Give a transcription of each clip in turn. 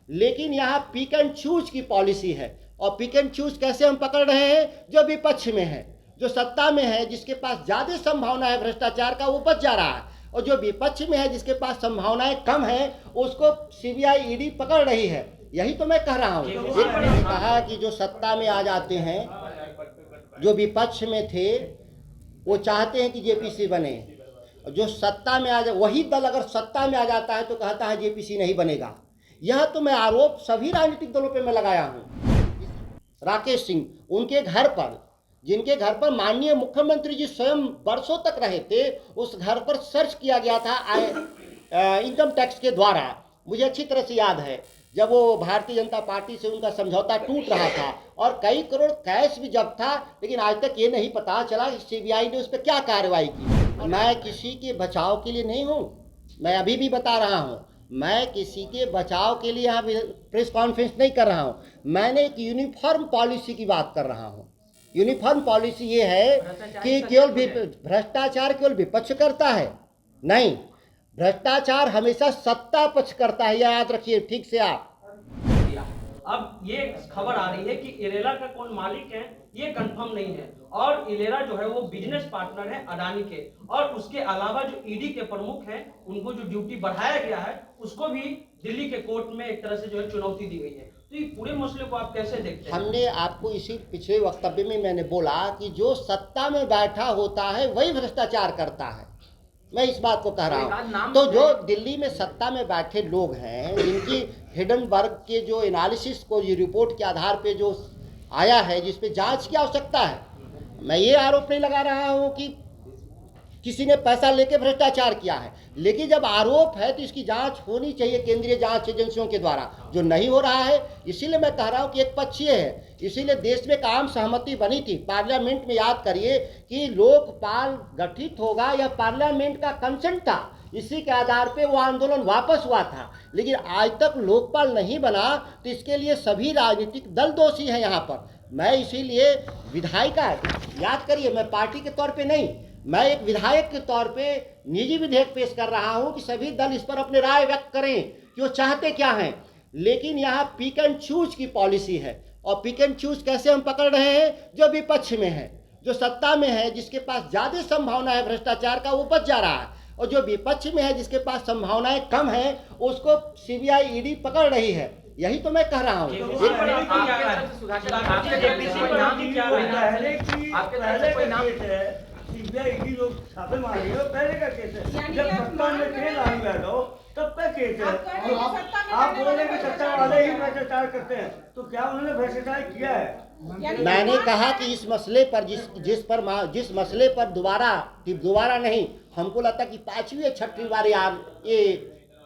लेकिन यहाँ pick and choose की पॉलिसी है। और पिक एंड चूज कैसे हम पकड़ रहे हैं? जो विपक्ष में है, जो सत्ता में है, जिसके पास ज़्यादा संभावना है भ्रष्टाचार का, वो बच जा रहा है, और जो विपक्ष में है, जिसके पास संभावनाएं कम है, उसको सीबीआई ईडी पकड़ रही है। यही तो मैं कह रहा हूँ। मैंने कहा कि जो सत्ता में आ जाते हैं, जो विपक्ष में थे, वो चाहते हैं कि जेपीसी बने। जो सत्ता में आ जाए, वही दल अगर सत्ता में आ जाता है तो कहता है जेपीसी नहीं बनेगा। यह तो मैं आरोप सभी राजनीतिक दलों पे मैं लगाया हूँ। राकेश सिंह, उनके घर पर, जिनके घर पर माननीय मुख्यमंत्री जी स्वयं वर्षों तक रहे थे, उस घर पर सर्च किया गया था इनकम टैक्स के द्वारा। मुझे अच्छी तरह से याद है जब वो भारतीय जनता पार्टी से उनका समझौता टूट रहा था और कई करोड़ कैश भी जब्त था, लेकिन आज तक ये नहीं पता चला कि सीबीआई ने उस पर क्या कार्रवाई की। मैं किसी के बचाव के लिए नहीं हूँ, मैं अभी भी बता रहा हूँ, मैं किसी के बचाव के लिए यहाँ प्रेस कॉन्फ्रेंस नहीं कर रहा हूँ। मैंने एक यूनिफॉर्म पॉलिसी की बात कर रहा हूँ। यूनिफॉर्म पॉलिसी ये है कि केवल भ्रष्टाचार केवल विपक्ष करता है, नहीं, भ्रष्टाचार हमेशा सत्ता पक्ष करता है, याद रखिए ठीक से आप। अब ये खबर आ रही है कि इरेला का कौन मालिक है ये कंफर्म नहीं है, और इरेला जो है वो बिजनेस पार्टनर है अडानी के, और उसके अलावा जो ईडी के प्रमुख हैं उनको जो ड्यूटी बढ़ाया गया है उसको भी दिल्ली के कोर्ट में एक तरह से जो है चुनौती दी गई है। तो ये पूरे मसले को आप कैसे देखते हैं? हमने आपको इसी पिछले वक्तव्य में मैंने बोला कि जो सत्ता में बैठा होता है वही भ्रष्टाचार करता है। मैं इस बात को कह रहा हूँ। तो जो दिल्ली में सत्ता में बैठे लोग हैं, जिनकी हिडनबर्ग के जो एनालिसिस को ये रिपोर्ट के आधार पे जो आया है, जिस पे जांच की आवश्यकता है, मैं ये आरोप नहीं लगा रहा हूँ कि किसी ने पैसा लेके भ्रष्टाचार किया है, लेकिन जब आरोप है तो इसकी जांच होनी चाहिए केंद्रीय जांच एजेंसियों के द्वारा, जो नहीं हो रहा है। इसीलिए मैं कह रहा हूँ कि एक पक्षीय है। इसीलिए देश में एक आम सहमति बनी थी पार्लियामेंट में, याद करिए कि लोकपाल गठित होगा, यह पार्लियामेंट का कंसेंट था, इसी के आधार पे वो आंदोलन वापस हुआ था। लेकिन आज तक लोकपाल नहीं बना, तो इसके लिए सभी राजनीतिक दल दोषी हैं यहाँ पर। मैं इसीलिए विधायिका, याद करिए, मैं पार्टी के तौर पे नहीं, मैं एक विधायक के तौर पे निजी विधेयक पेश कर रहा हूं कि सभी दल इस पर अपने राय व्यक्त करें कि वो चाहते क्या हैं। लेकिन यहाँ पिक एंड चूज की पॉलिसी है। और पिक एंड चूज कैसे हम पकड़ रहे हैं? जो विपक्ष में है, जो सत्ता में है, जिसके पास ज्यादा संभावना है भ्रष्टाचार का, वो बच जा रहा है, और जो विपक्ष में है, जिसके पास संभावनाएं कम है, उसको सीबीआई ईडी पकड़ रही है। यही तो मैं कह रहा हूँ। सीबीआई लोग छापे मार रही है, पहले का केस है, जब सत्ता में थे लालू यादव तब का केस है। आप बोल रहे हैं कि सत्ता वाले ही भ्रष्टाचार करते हैं, तो क्या उन्होंने भ्रष्टाचार किया है? मैंने कहा कि इस मसले पर जिस मसले पर दोबारा नहीं, हमको लगता कि 5वीं या 6वीं बार ये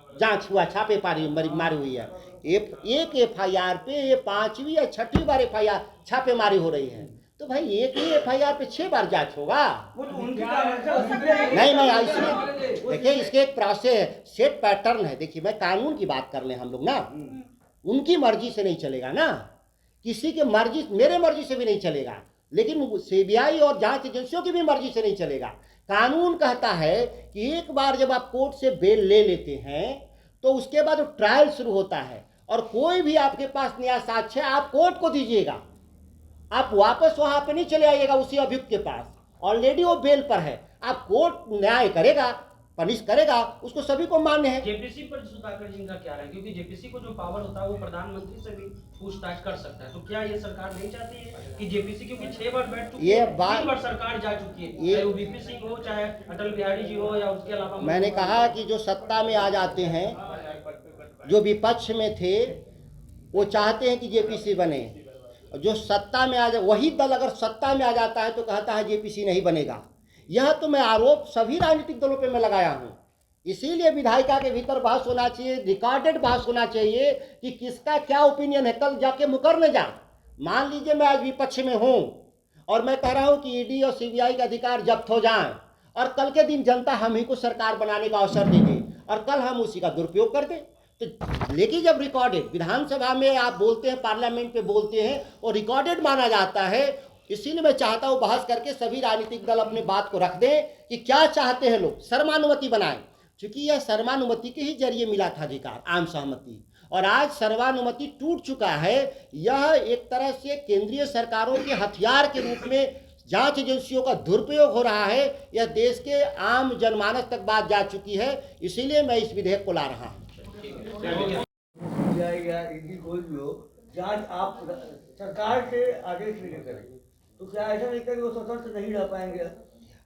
जांच हुआ, छापे मारी हुई है। एक FIR पे ये 5वीं या 6वीं बार FIR छापेमारी हो रही है। तो भाई एक ही FIR पे 6 बार जांच होगा? वो तो उनकी नहीं, इसमें देखिए, इसके एक प्रोसेस सेट पैटर्न है। देखिए, मैं कानून की बात कर ले हम लोग ना, उनकी मर्जी से नहीं चलेगा ना, किसी के मर्जी, मेरे मर्जी से भी नहीं चलेगा, लेकिन सीबीआई और जांच एजेंसियों की भी मर्जी से नहीं चलेगा। कानून कहता है कि एक बार जब आप कोर्ट से बेल ले लेते हैं तो उसके बाद ट्रायल शुरू होता है, और कोई भी आपके पास नया साक्ष्य आप कोर्ट को दीजिएगा, आप वापस वहां पे नहीं चले आइएगा उसी अभियुक्त के पास, ऑलरेडी वो बेल पर है। आप कोर्ट न्याय करेगा, पनिश करेगा, उसको सभी को मान्य है। जेपीसी पर सुधाकर जी का क्या है? क्योंकि जेपीसी को जो पावर होता है वो प्रधानमंत्री से भी पूछताछ कर सकता है, तो क्या ये सरकार नहीं चाहती है कि जेपीसी, क्योंकि 6 बार बैठ चुकी है, 3 बार सरकार जा चुकी है, चाहे वो वीपी सिंह हो, चाहे अटल बिहारी जी हो, या उसके अलावा मैंने कहा कि जो सत्ता में आ जाते हैं, जो विपक्ष में थे, वो चाहते हैं कि जेपीसी बने। जो सत्ता में आ जाए, वही दल अगर सत्ता में आ जाता है तो कहता है जेपीसी नहीं बनेगा। यह तो मैं आरोप सभी राजनीतिक दलों पे मैं लगाया हूँ। इसीलिए विधायिका के भीतर बहस होना चाहिए, रिकॉर्डेड बहस होना चाहिए कि किसका क्या ओपिनियन है। कल जाके मुकरने जा, मान लीजिए मैं आज विपक्ष में हूँ और मैं कह रहा हूँ कि ईडी और सीबीआई के अधिकार जब्त हो जाएं, और कल के दिन जनता हम ही को सरकार बनाने का अवसर दे दे, और कल हम उसी का दुरुपयोग कर दें। तो लेकिन जब रिकॉर्डेड विधानसभा में आप बोलते हैं, पार्लियामेंट पे बोलते हैं, और रिकॉर्डेड माना जाता है, इसीलिए मैं चाहता हूँ बहस करके सभी राजनीतिक दल अपने बात को रख दें कि क्या चाहते हैं लोग, सर्वानुमति बनाएं, क्योंकि यह सर्वानुमति के ही जरिए मिला था अधिकार, आम सहमति, और आज सर्वानुमति टूट चुका है। यह एक तरह से केंद्रीय सरकारों के हथियार के रूप में जांच एजेंसियों का दुरुपयोग हो रहा है। यह देश के आम जनमानस तक बात जा चुकी है, इसीलिए मैं इस विधेयक को ला रहा हूँ। कोई भी हो, जांच आप सरकार से आदेश लेकर करें, तो क्या ऐसा नहीं करेंगे वो स्वतंत्र नहीं रह पाएंगे?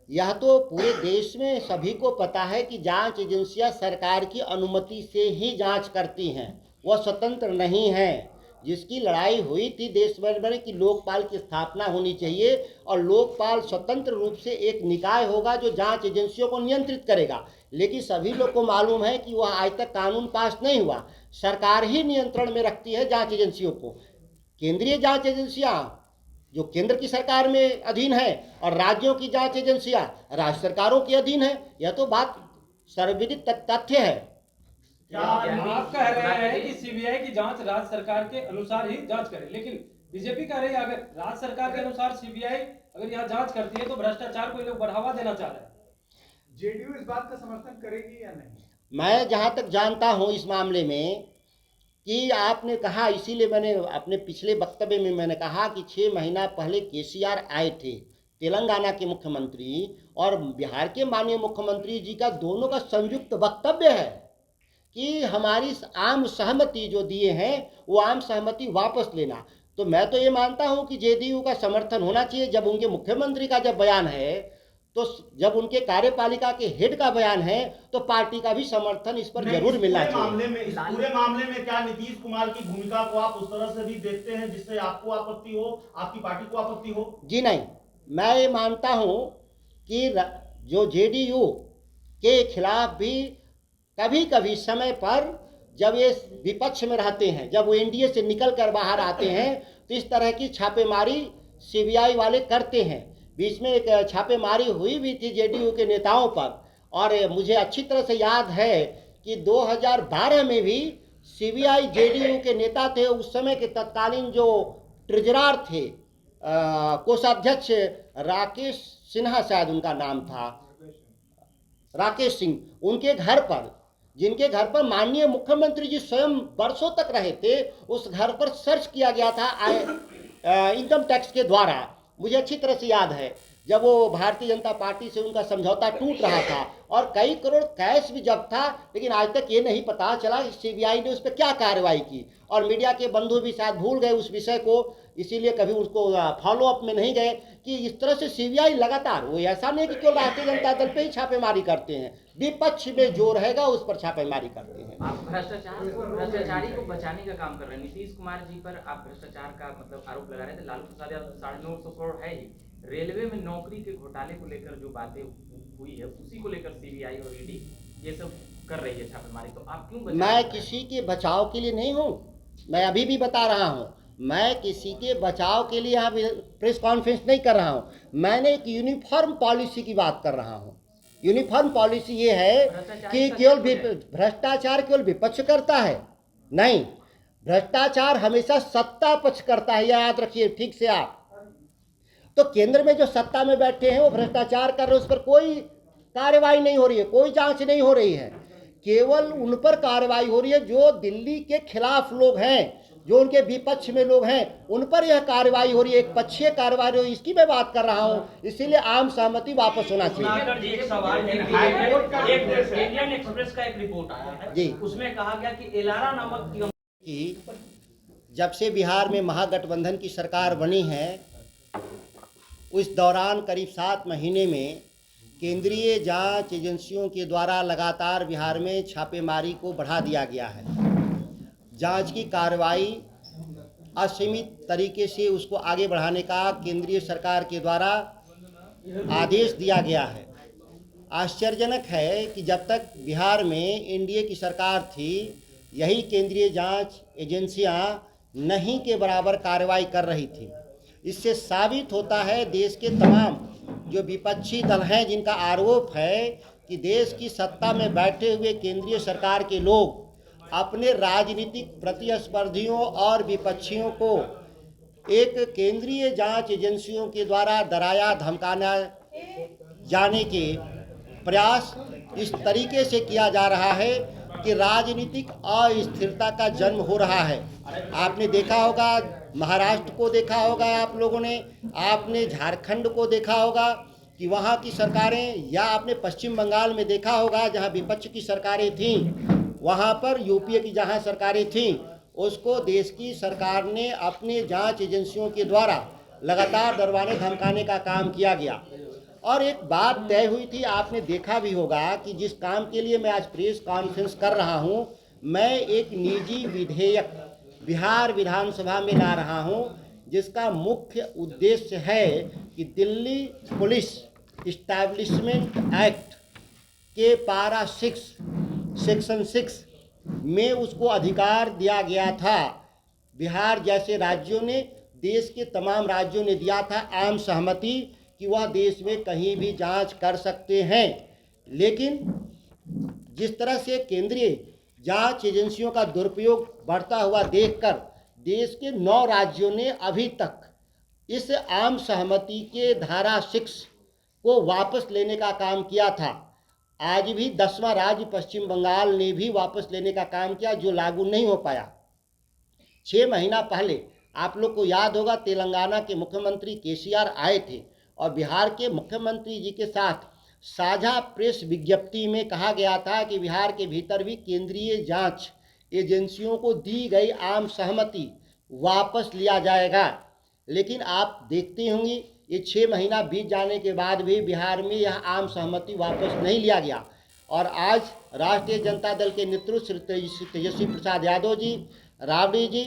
यह तो पूरे देश में सभी को पता है कि जांच एजेंसियां सरकार की अनुमति से ही जांच करती हैं, वह स्वतंत्र नहीं है। जिसकी लड़ाई हुई थी देश भर में कि लोकपाल की स्थापना होनी चाहिए और लोकपाल स्वतंत्र रूप से एक निकाय होगा जो जांच एजेंसियों को नियंत्रित करेगा। लेकिन सभी लोग को मालूम है कि वह आज तक कानून पास नहीं हुआ। सरकार ही नियंत्रण में रखती है जांच एजेंसियों को। केंद्रीय जांच एजेंसियां जो केंद्र की सरकार में अधीन है और राज्यों की जांच एजेंसियां राज्य सरकारों के अधीन है। यह तो बात सर्वविदित तथ्य है। आप कह रहे हैं कि सीबीआई की जांच राज्य सरकार के अनुसार ही जांच करे, लेकिन बीजेपी कह रही है अगर राज्य सरकार के अनुसार सीबीआई अगर यहाँ जांच करती है तो भ्रष्टाचार को ये लोग बढ़ावा देना चाह रहे हैं। जेडीयू इस बात का समर्थन करेगी या नहीं? मैं जहां तक जानता हूं इस मामले में कि आपने कहा, इसीलिए मैंने अपने पिछले वक्तव्य में मैंने कहा कि 6 महीना पहले केसीआर आए थे, तेलंगाना के मुख्यमंत्री और बिहार के माननीय मुख्यमंत्री जी का दोनों का संयुक्त वक्तव्य है कि हमारी आम सहमति जो दिए हैं वो आम सहमति वापस लेना। तो मैं तो ये मानता हूं कि जेडीयू का समर्थन होना चाहिए। जब उनके मुख्यमंत्री का जब बयान है, तो जब उनके कार्यपालिका के हेड का बयान है, तो पार्टी का भी समर्थन इस पर जरूर मिलना चाहिए। इस पूरे मामले में क्या नीतीश कुमार की भूमिका को आप उस तरह से भी देखते हैं जिससे आपको आपत्ति हो, आपकी पार्टी को आपत्ति हो? जी नहीं, मैं ये मानता हूं कि जो जेडीयू के खिलाफ भी कभी कभी समय पर जब ये विपक्ष में रहते हैं, जब वो एनडीए से निकल कर बाहर आते हैं, तो इस तरह की छापेमारी सीबीआई वाले करते हैं। बीच में एक छापेमारी हुई भी थी जेडीयू के नेताओं पर, और मुझे अच्छी तरह से याद है कि 2012 में भी सीबीआई जेडीयू के नेता थे, उस समय के तत्कालीन जो ट्रेजरर थे, कोषाध्यक्ष राकेश सिन्हा शायद उनका नाम था, राकेश सिंह, उनके घर पर, जिनके घर पर माननीय मुख्यमंत्री जी स्वयं वर्षों तक रहे थे, उस घर पर सर्च किया गया था इनकम टैक्स के द्वारा। मुझे अच्छी तरह से याद है जब वो भारतीय जनता पार्टी से उनका समझौता टूट रहा था और कई करोड़ कैश भी जब्त था, लेकिन आज तक ये नहीं पता चला कि सीबीआई ने उस पर क्या कार्रवाई की। और मीडिया के बंधु भी शायद भूल गए उस विषय को, इसीलिए कभी उसको फॉलो अप में नहीं गए कि इस तरह से सीबीआई लगातार, वो ऐसा नहीं कि केवल राष्ट्रीय जनता दल पे ही छापेमारी करते हैं, विपक्ष में जो रहेगा उस पर छापेमारी करते हैं। आप भ्रष्टाचारी को बचाने का काम कर रहे हैं। नीतीश कुमार जी पर आप भ्रष्टाचार का मतलब आरोप लगा रहे थे। लालू प्रसाद यादव 950 करोड़ है ही। रेलवे में नौकरी के घोटाले को लेकर जो बातें हुई है उसी को लेकर सीबीआई और ईडी ये सब कर रही है छापेमारी, तो आप क्यों? मैं किसी के बचाव के लिए नहीं हूँ, मैं अभी भी बता रहा हूँ, मैं किसी के बचाव के लिए यहाँ प्रेस कॉन्फ्रेंस नहीं कर रहा हूँ। मैंने एक यूनिफॉर्म पॉलिसी की बात कर रहा हूँ। यूनिफॉर्म पॉलिसी ये है कि केवल भ्रष्टाचार केवल विपक्ष करता है, नहीं, भ्रष्टाचार हमेशा सत्ता पक्ष करता है, याद रखिए ठीक से आप। तो केंद्र में जो सत्ता में बैठे हैं वो भ्रष्टाचार कर रहे हैं, उस पर कोई कार्रवाई नहीं हो रही है, कोई जांच नहीं हो रही है। केवल उन पर कार्रवाई हो रही है जो दिल्ली के खिलाफ लोग हैं, जो उनके विपक्ष में लोग हैं, उन पर यह कार्रवाई हो रही है, एक पक्षीय कार्रवाई हो रही है, इसकी मैं बात कर रहा हूँ। इसीलिए आम सहमति वापस होना चाहिए। एक सवाल इंडियन एक्सप्रेस का एक रिपोर्ट आया है जी, उसमें कहा गया कि एलारा नामक कि जब से बिहार में महागठबंधन की सरकार बनी है, उस दौरान करीब 7 महीने में केंद्रीय जांच एजेंसियों के द्वारा लगातार बिहार में छापेमारी को बढ़ा दिया गया है। जांच की कार्रवाई असीमित तरीके से उसको आगे बढ़ाने का केंद्रीय सरकार के द्वारा आदेश दिया गया है। आश्चर्यजनक है कि जब तक बिहार में एनडीए की सरकार थी, यही केंद्रीय जांच एजेंसियां नहीं के बराबर कार्रवाई कर रही थी। इससे साबित होता है देश के तमाम जो विपक्षी दल हैं, जिनका आरोप है कि देश की सत्ता में बैठे हुए केंद्रीय सरकार के लोग अपने राजनीतिक प्रतिस्पर्धियों और विपक्षियों को एक केंद्रीय जांच एजेंसियों के द्वारा डराया धमकाना जाने के प्रयास इस तरीके से किया जा रहा है कि राजनीतिक अस्थिरता का जन्म हो रहा है। आपने देखा होगा, महाराष्ट्र को देखा होगा आप लोगों ने, आपने झारखंड को देखा होगा कि वहाँ की सरकारें, या आपने पश्चिम बंगाल में देखा होगा जहाँ विपक्ष की सरकारें थीं, वहाँ पर यूपीए की जहाँ सरकारें थीं, उसको देश की सरकार ने अपने जांच एजेंसियों के द्वारा लगातार डरवाने धमकाने का काम किया गया। और एक बात तय हुई थी, आपने देखा भी होगा कि जिस काम के लिए मैं आज प्रेस कॉन्फ्रेंस कर रहा हूं, मैं एक निजी विधेयक बिहार विधानसभा में ला रहा हूं, जिसका मुख्य उद्देश्य है कि दिल्ली पुलिस इस्टेब्लिशमेंट एक्ट के पारा 6 सेक्शन 6 में उसको अधिकार दिया गया था। बिहार जैसे राज्यों ने, देश के तमाम राज्यों ने दिया था आम सहमति कि वह देश में कहीं भी जांच कर सकते हैं। लेकिन जिस तरह से केंद्रीय जांच एजेंसियों का दुरुपयोग बढ़ता हुआ देखकर देश के 9 राज्यों ने अभी तक इस आम सहमति के धारा 6 को वापस लेने का काम किया था। आज भी 10वां राज्य पश्चिम बंगाल ने भी वापस लेने का काम किया, जो लागू नहीं हो पाया। 6 महीना पहले आप लोग को याद होगा, तेलंगाना के मुख्यमंत्री केसीआर आए थे और बिहार के मुख्यमंत्री जी के साथ साझा प्रेस विज्ञप्ति में कहा गया था कि बिहार के भीतर भी केंद्रीय जांच एजेंसियों को दी गई आम सहमति वापस लिया जाएगा। लेकिन आप देखते होंगे, ये 6 महीना बीत जाने के बाद भी बिहार में यह आम सहमति वापस नहीं लिया गया। और आज राष्ट्रीय जनता दल के नेतृत्व श्री तेजस्वी प्रसाद यादव जी, राबड़ी जी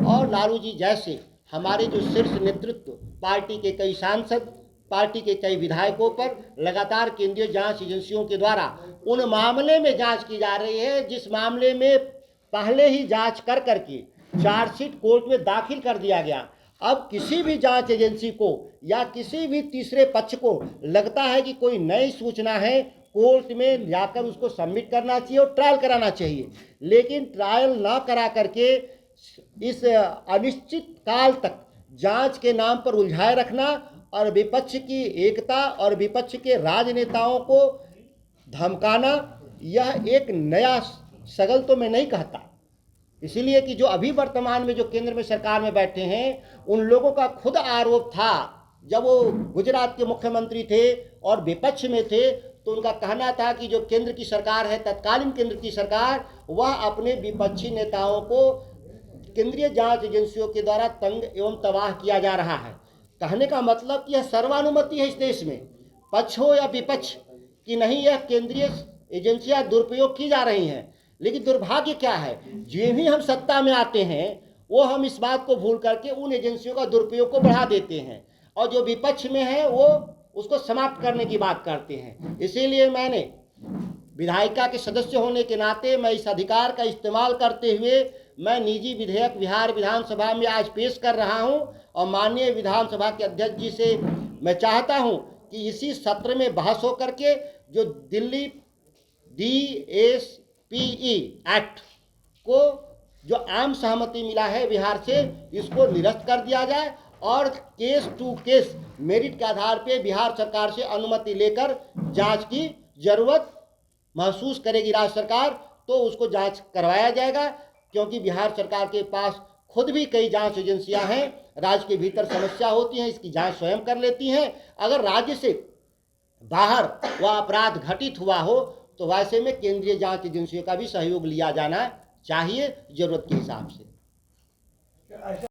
और लालू जी जैसे हमारे जो शीर्ष नेतृत्व, पार्टी के कई सांसद, पार्टी के कई विधायकों पर लगातार केंद्रीय जांच एजेंसियों के द्वारा उन मामले में जांच की जा रही है जिस मामले में पहले ही जांच कर करके चार्जशीट कोर्ट में दाखिल कर दिया गया। अब किसी भी जांच एजेंसी को या किसी भी तीसरे पक्ष को लगता है कि कोई नई सूचना है, कोर्ट में जाकर उसको सबमिट करना चाहिए और ट्रायल कराना चाहिए। लेकिन ट्रायल ना करा करके इस अनिश्चित काल तक जांच के नाम पर उलझाए रखना और विपक्ष की एकता और विपक्ष के राजनेताओं को धमकाना, यह एक नया सगल तो मैं नहीं कहता। इसीलिए कि जो अभी वर्तमान में जो केंद्र में सरकार में बैठे हैं, उन लोगों का खुद आरोप था, जब वो गुजरात के मुख्यमंत्री थे और विपक्ष में थे, तो उनका कहना था कि जो केंद्र की सरकार है, तत्कालीन केंद्र की सरकार, वह अपने विपक्षी नेताओं को केंद्रीय जांच एजेंसियों के द्वारा तंग एवं तबाह किया जा रहा है। कहने का मतलब कि यह सर्वानुमति है इस देश में, पक्ष हो या विपक्ष कि नहीं, यह केंद्रीय एजेंसियां दुरुपयोग की जा रही हैं। लेकिन दुर्भाग्य क्या है, जो भी हम सत्ता में आते हैं वो हम इस बात को भूल करके उन एजेंसियों का दुरुपयोग को बढ़ा देते हैं, और जो विपक्ष में है वो उसको समाप्त करने की बात करते हैं। इसीलिए मैंने विधायिका के सदस्य होने के नाते मैं इस अधिकार का इस्तेमाल करते हुए मैं निजी विधेयक बिहार विधानसभा में आज पेश कर रहा हूं, और माननीय विधानसभा के अध्यक्ष जी से मैं चाहता हूं कि इसी सत्र में बहस हो करके जो दिल्ली DSPE एक्ट को जो आम सहमति मिला है बिहार से, इसको निरस्त कर दिया जाए और केस टू केस मेरिट के आधार पे बिहार सरकार से अनुमति लेकर जांच की जरूरत महसूस करेगी राज्य सरकार, तो उसको जांच करवाया जाएगा। क्योंकि बिहार सरकार के पास खुद भी कई जांच एजेंसियां हैं, राज्य के भीतर समस्या होती है, इसकी जांच स्वयं कर लेती हैं। अगर राज्य से बाहर वह अपराध घटित हुआ हो तो वैसे में केंद्रीय जांच एजेंसियों का भी सहयोग लिया जाना चाहिए जरूरत के हिसाब से। ऐसा